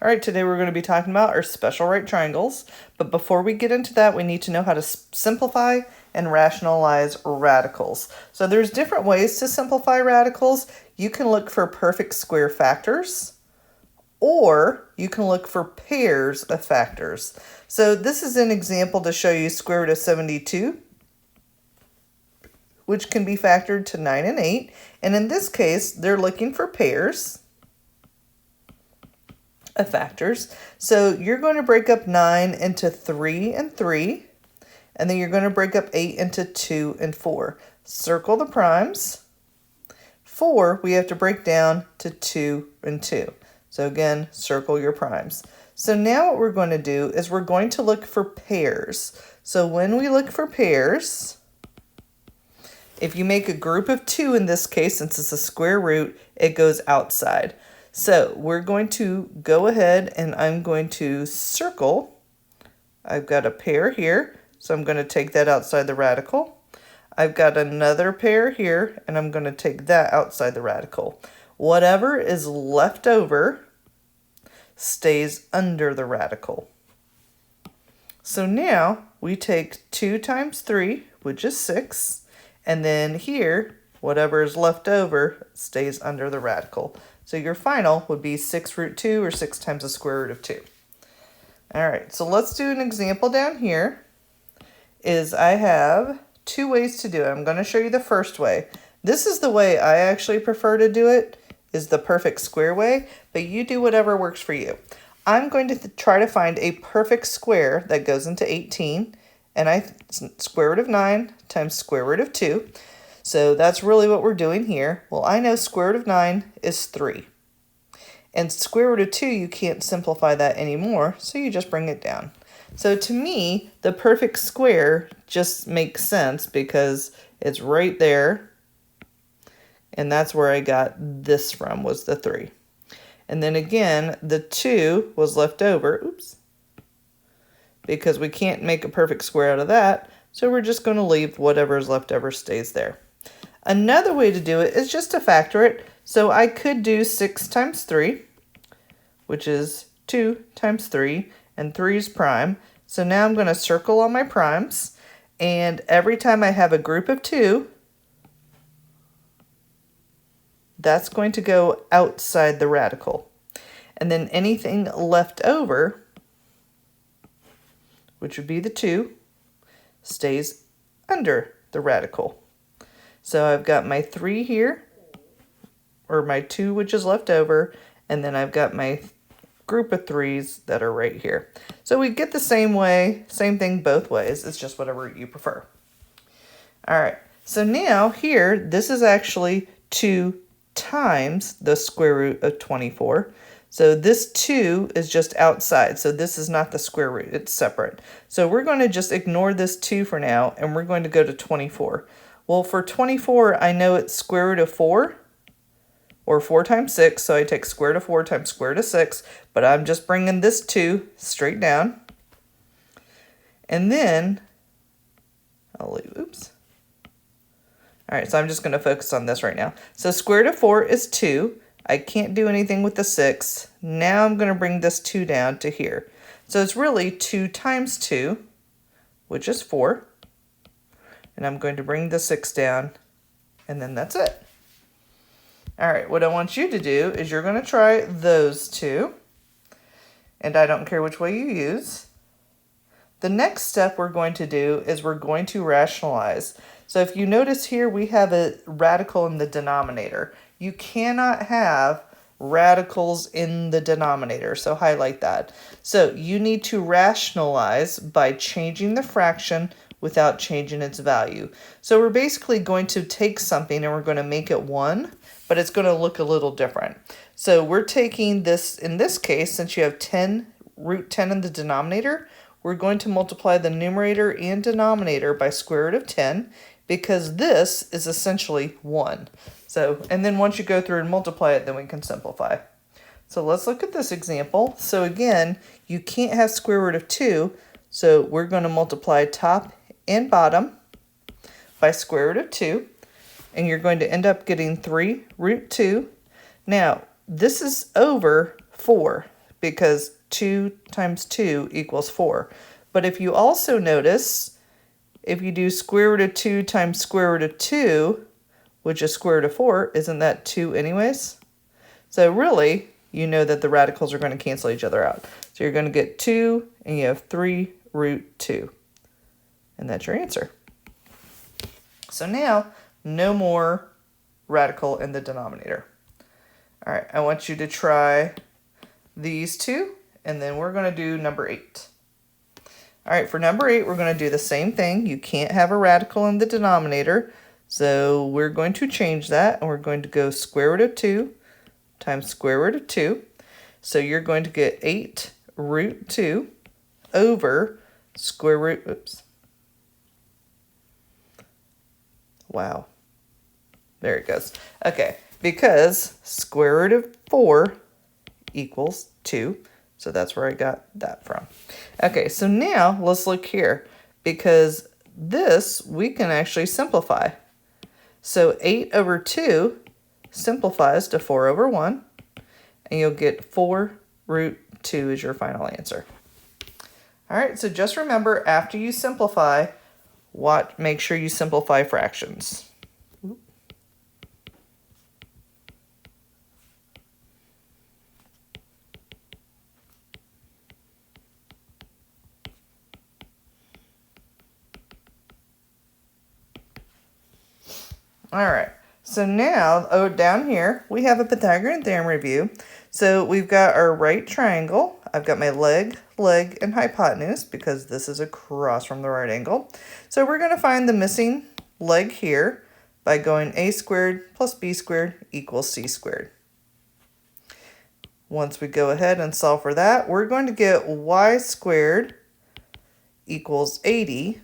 All right, today we're going to be talking about our special right triangles, but before we get into that, we need to know how to simplify and rationalize radicals. So there's different ways to simplify radicals. You can look for perfect square factors, or you can look for pairs of factors. So this is an example to show you square root of 72, which can be factored to 9 and 8, and in this case, they're looking for pairs of factors. So you're going to break up 9 into 3 and 3, and then you're going to break up 8 into 2 and 4. Circle the primes. 4 we have to break down to 2 and 2. So again, circle your primes. So now what we're going to do is we're going to look for pairs. So when we look for pairs, if you make a group of 2 in this case, since it's a square root, it goes outside. So we're going to go ahead and I'm going to circle. I've got a pair here, so I'm going to take that outside the radical. I've got another pair here, and I'm going to take that outside the radical. Whatever is left over stays under the radical. So now we take 2 times 3, which is 6, and then here, whatever is left over stays under the radical. So your final would be 6 root 2, or 6 times the square root of 2. All right, so let's do an example down here. I have 2 ways to do it. I'm going to show you the first way. This is the way I actually prefer to do it, is the perfect square way, but you do whatever works for you. I'm going to try to find a perfect square that goes into 18, and square root of 9 times square root of 2. So that's really what we're doing here. Well, I know square root of 9 is 3. And square root of 2, you can't simplify that anymore, so you just bring it down. So to me, the perfect square just makes sense because it's right there. And that's where I got this from, was the 3. And then again, the 2 was left over, oops, because we can't make a perfect square out of that. So we're just going to leave whatever is left over stays there. Another way to do it is just to factor it. So I could do 6 times 3, which is 2 times 3, and 3 is prime. So now I'm going to circle all my primes, and every time I have a group of 2, that's going to go outside the radical. And then anything left over, which would be the 2, stays under the radical. So I've got my 3 here, or my 2 which is left over, and then I've got my group of 3s that are right here. So we get the same way, same thing both ways. It's just whatever you prefer. All right, so now here, this is actually 2 times the square root of 24. So this 2 is just outside, so this is not the square root, it's separate. So we're going to just ignore this 2 for now, and we're going to go to 24. Well, for 24, I know it's square root of 4, or 4 times 6, so I take square root of 4 times square root of 6, but I'm just bringing this 2 straight down. And then, I'll leave, oops. All right, so I'm just going to focus on this right now. So square root of 4 is 2. I can't do anything with the 6. Now I'm going to bring this 2 down to here. So it's really 2 times 2, which is 4. And I'm going to bring the 6 down, and then that's it. All right, what I want you to do is you're going to try those 2, and I don't care which way you use. The next step we're going to do is we're going to rationalize. So if you notice here, we have a radical in the denominator. You cannot have radicals in the denominator, so highlight that. So you need to rationalize by changing the fraction without changing its value. So we're basically going to take something and we're going to make it 1, but it's going to look a little different. So we're taking this, in this case, since you have 10, root 10 in the denominator, we're going to multiply the numerator and denominator by square root of 10, because this is essentially 1. So, and then once you go through and multiply it, then we can simplify. So let's look at this example. So again, you can't have square root of 2, so we're going to multiply top and bottom by square root of 2, and you're going to end up getting 3 root 2. Now, this is over 4 because 2 times 2 equals 4. But if you also notice, if you do square root of 2 times square root of 2, which is square root of 4, isn't that 2 anyways? So really, you know that the radicals are going to cancel each other out. So you're going to get 2, and you have 3 root 2. And that's your answer. So now, no more radical in the denominator. All right, I want you to try these two, and then we're going to do number 8. All right, for number 8, we're going to do the same thing. You can't have a radical in the denominator, so we're going to change that, and we're going to go square root of 2 times square root of 2. So you're going to get 8 root 2 over square root, oops. Wow. There it goes. Okay, because square root of 4 equals 2. So that's where I got that from. Okay, so now let's look here. Because this, we can actually simplify. So 8 over 2 simplifies to 4 over 1. And you'll get 4 root 2 is your final answer. All right, so just remember, after you simplify, make sure you simplify fractions. All right, so now, down here, we have a Pythagorean theorem review. So we've got our right triangle. I've got my leg, and hypotenuse, because this is across from the right angle. So we're going to find the missing leg here by going a squared plus b squared equals c squared. Once we go ahead and solve for that, we're going to get y squared equals 80,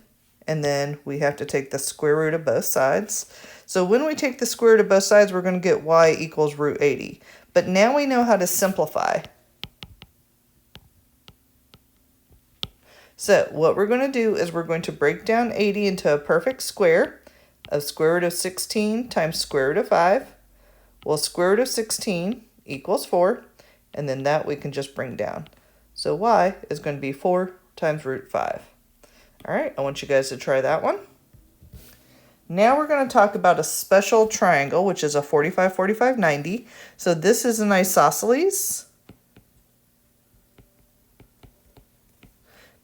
and then we have to take the square root of both sides. So when we take the square root of both sides, we're going to get y equals root 80. But now we know how to simplify. So what we're going to do is we're going to break down 80 into a perfect square of square root of 16 times square root of 5. Well, square root of 16 equals 4, and then that we can just bring down. So y is going to be 4 times root 5. All right, I want you guys to try that one. Now we're going to talk about a special triangle, which is a 45, 45, 90. So this is an isosceles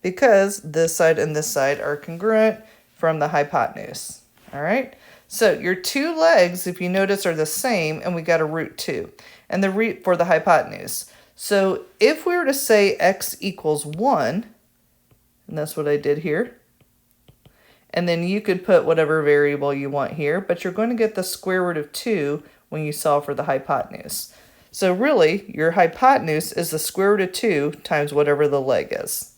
because this side and this side are congruent from the hypotenuse. All right, so your two legs, if you notice, are the same, and we got a root 2, and the root for the hypotenuse. So if we were to say x equals 1, and that's what I did here, and then you could put whatever variable you want here, but you're going to get the square root of 2 when you solve for the hypotenuse. So really, your hypotenuse is the square root of 2 times whatever the leg is.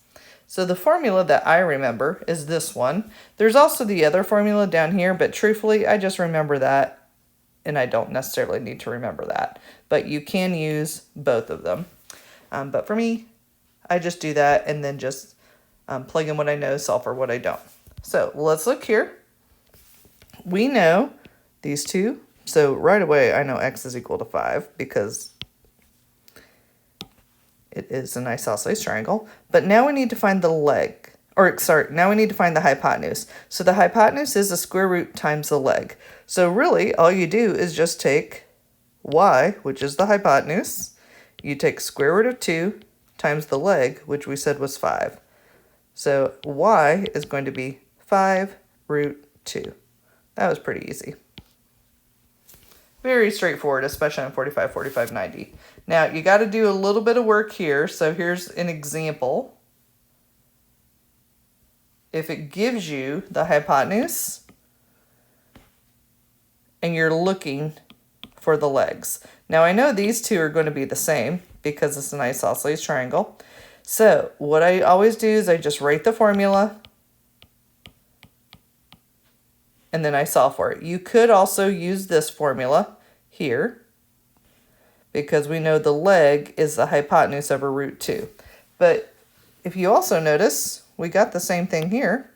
So the formula that I remember is this one. There's also the other formula down here, but truthfully, I just remember that, and I don't necessarily need to remember that. But you can use both of them. But for me, I just do that and then just plug in what I know, solve for what I don't. So let's look here. We know these two. So right away, I know x is equal to 5 because it is an isosceles triangle. But now we need to find the leg. Now we need to find the hypotenuse. So the hypotenuse is the square root times the leg. So really, all you do is just take y, which is the hypotenuse. You take square root of 2 times the leg, which we said was 5. So y is going to be 5 root 2. That was pretty easy. Very straightforward, especially on 45, 45, 90. Now, you got to do a little bit of work here. So here's an example. If it gives you the hypotenuse and you're looking for the legs. Now, I know these two are going to be the same because it's an isosceles triangle. So what I always do is I just write the formula and then I solve for it. You could also use this formula here because we know the leg is the hypotenuse over root 2. But if you also notice, we got the same thing here.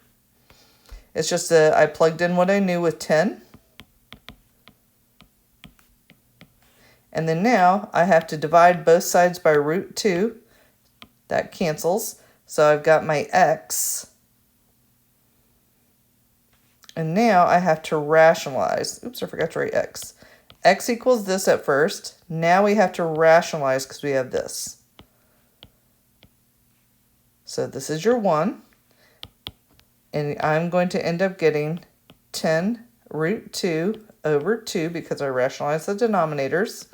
It's just that I plugged in what I knew with 10. And then now I have to divide both sides by root 2. That cancels. So I've got my x. And now I have to rationalize. Oops, I forgot to write x. X equals this at first. Now we have to rationalize because we have this. So this is your 1. And I'm going to end up getting 10 root 2 over 2 because I rationalize the denominators.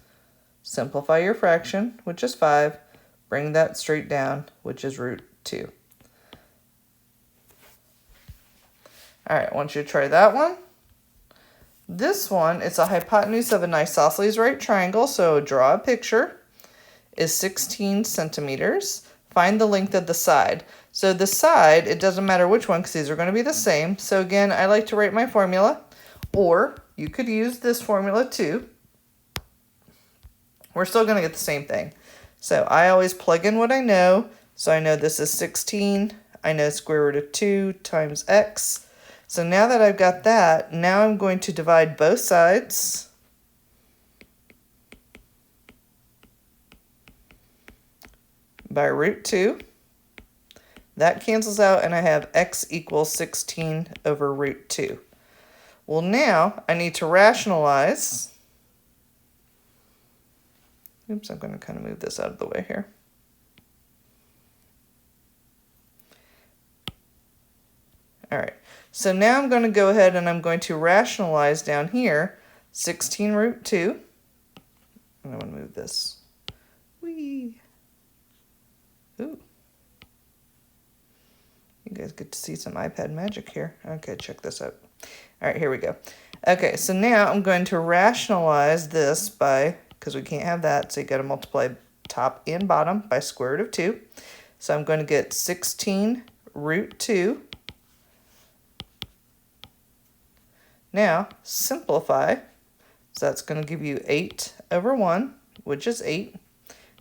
Simplify your fraction, which is 5. Bring that straight down, which is root 2. All right, I want you to try that one. This one, it's a hypotenuse of an isosceles right triangle, so draw a picture, is 16 centimeters. Find the length of the side. So the side, it doesn't matter which one because these are going to be the same. So again, I like to write my formula, or you could use this formula too. We're still going to get the same thing. So I always plug in what I know. So I know this is 16. I know square root of 2 times x. So now that I've got that, now I'm going to divide both sides. By root 2. That cancels out and I have x equals 16 over root 2. Well, now I need to rationalize. Oops, I'm going to kind of move this out of the way here. All right, so now I'm going to go ahead and I'm going to rationalize down here 16 root 2. And I'm going to move this. Whee! Ooh. You guys get to see some iPad magic here. Okay, check this out. All right, here we go. Okay, so now I'm going to rationalize this by, because we can't have that, so you got to multiply top and bottom by square root of 2. So I'm going to get 16 root 2. Now, simplify. So that's going to give you 8 over 1, which is 8.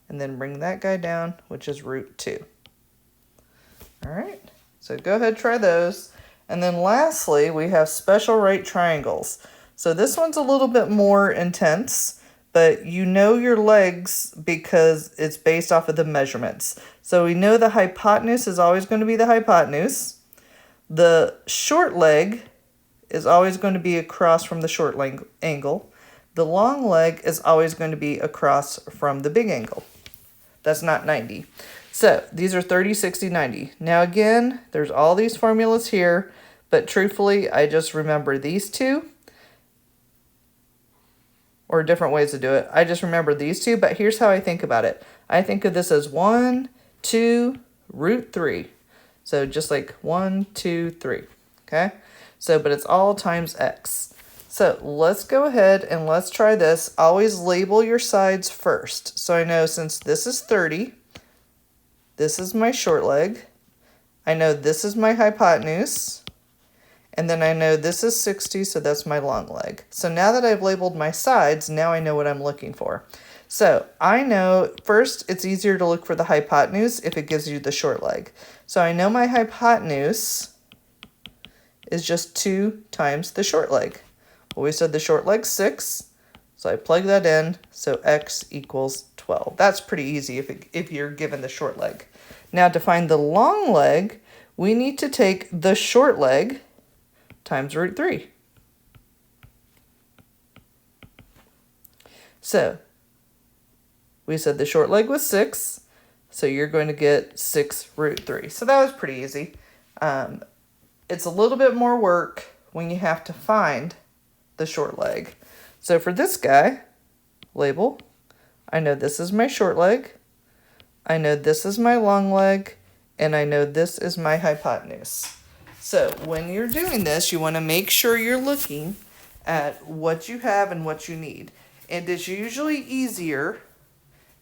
And then bring that guy down, which is root 2. All right, so go ahead, try those. And then lastly, we have special right triangles. So this one's a little bit more intense, but you know your legs because it's based off of the measurements. So we know the hypotenuse is always going to be the hypotenuse. The short leg is always going to be across from the short angle. The long leg is always going to be across from the big angle. That's not 90. So these are 30, 60, 90. Now again, there's all these formulas here, but truthfully, I just remember these two, or different ways to do it. I just remember these two, but here's how I think about it. I think of this as 1, 2, root 3. So just like 1, 2, 3, okay? So, but it's all times x. So let's go ahead and let's try this. Always label your sides first. So I know since this is 30, this is my short leg. I know this is my hypotenuse. And then I know this is 60, so that's my long leg. So now that I've labeled my sides, now I know what I'm looking for. So I know first it's easier to look for the hypotenuse if it gives you the short leg. So I know my hypotenuse is just 2 times the short leg. Well, we said the short leg's 6, so I plug that in, so x equals 12. That's pretty easy if you're given the short leg. Now to find the long leg, we need to take the short leg times root 3. So we said the short leg was 6, so you're going to get 6 root 3. So that was pretty easy. It's a little bit more work when you have to find the short leg. So for this guy, label, I know this is my short leg, I know this is my long leg, and I know this is my hypotenuse. So when you're doing this, you want to make sure you're looking at what you have and what you need. And it's usually easier,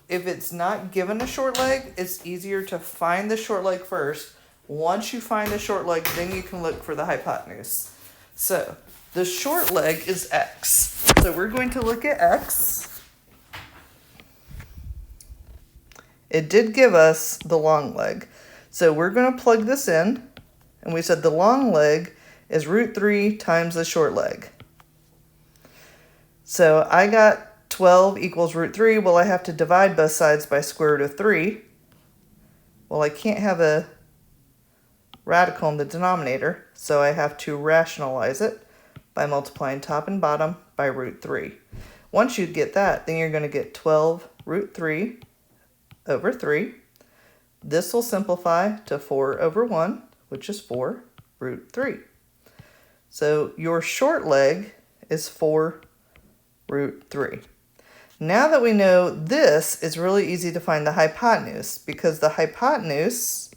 if it's not given a short leg, it's easier to find the short leg first. Once you find the short leg, then you can look for the hypotenuse. So the short leg is x. So we're going to look at x. It did give us the long leg. So we're going to plug this in. And we said the long leg is root 3 times the short leg. So I got 12 equals root 3. Well, I have to divide both sides by square root of 3. Well, I can't have a radical in the denominator, so I have to rationalize it by multiplying top and bottom by root 3. Once you get that, then you're going to get 12 root 3 over 3. This will simplify to 4 over 1, which is 4 root 3. So your short leg is 4 root 3. Now that we know this, it's really easy to find the hypotenuse, because the hypotenuse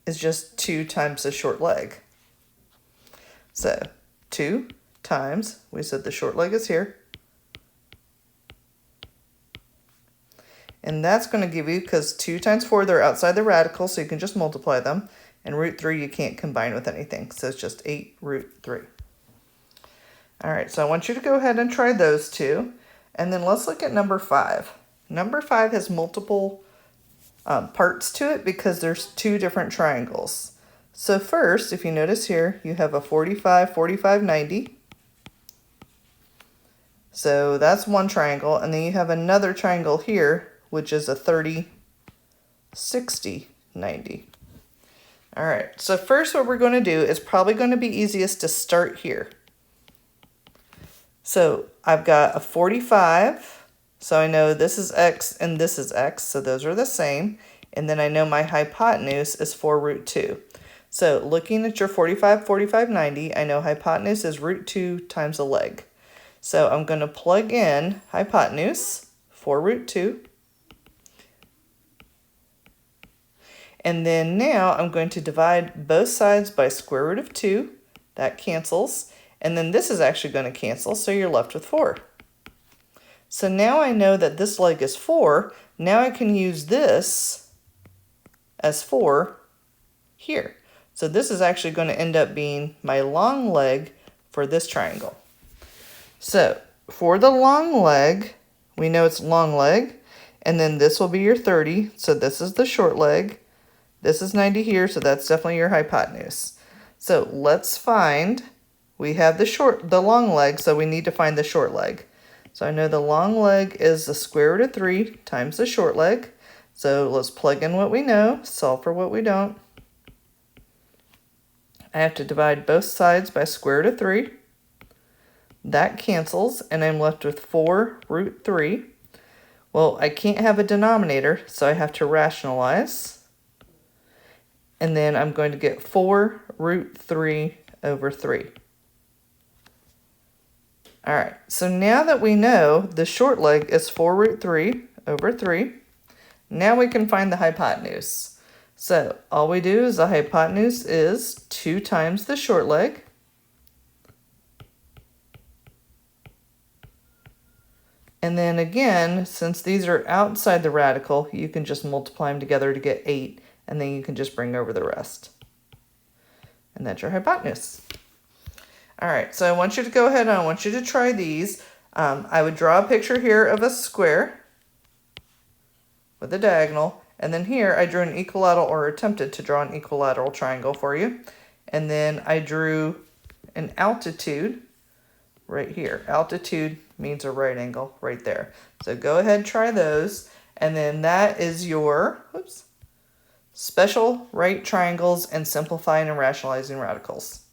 is just 2 times the short leg. So 2 times, we said the short leg is here, and that's going to give you, because 2 times 4, they're outside the radical, so you can just multiply them, and root 3 you can't combine with anything, so it's just 8 root 3. All right, so I want you to go ahead and try those two, and then let's look at number 5. Number 5 has multiple parts to it because there's 2 different triangles. So first, if you notice here, you have a 45, 45, 90. So that's one triangle, and then you have another triangle here, which is a 30, 60, 90. All right, so first what we're going to do is probably going to be easiest to start here. So I've got a 45, so I know this is x and this is x, so those are the same. And then I know my hypotenuse is 4 root 2. So looking at your 45, 45, 90, I know hypotenuse is root 2 times a leg. So I'm going to plug in hypotenuse, 4 root 2. And then now I'm going to divide both sides by square root of 2. That cancels. And then this is actually going to cancel, so you're left with 4. So now I know that this leg is 4. Now I can use this as 4 here. So this is actually going to end up being my long leg for this triangle. So for the long leg, we know it's long leg, and then this will be your 30. So this is the short leg. This is 90 here, so that's definitely your hypotenuse. So let's find, we have the long leg, so we need to find the short leg. So I know the long leg is the square root of 3 times the short leg. So let's plug in what we know, solve for what we don't. I have to divide both sides by square root of 3. That cancels, and I'm left with 4 root 3. Well, I can't have a denominator, so I have to rationalize. And then I'm going to get 4 root 3 over 3. All right, so now that we know the short leg is 4 root 3 over 3, now we can find the hypotenuse. So all we do is the hypotenuse is 2 times the short leg. And then again, since these are outside the radical, you can just multiply them together to get 8, and then you can just bring over the rest. And that's your hypotenuse. All right, so I want you to go ahead and I want you to try these. I would draw a picture here of a square with a diagonal, and then here I drew an equilateral, or attempted to draw an equilateral triangle for you. And then I drew an altitude right here. Altitude means a right angle right there. So go ahead and try those. And then that is your special right triangles and simplifying and rationalizing radicals.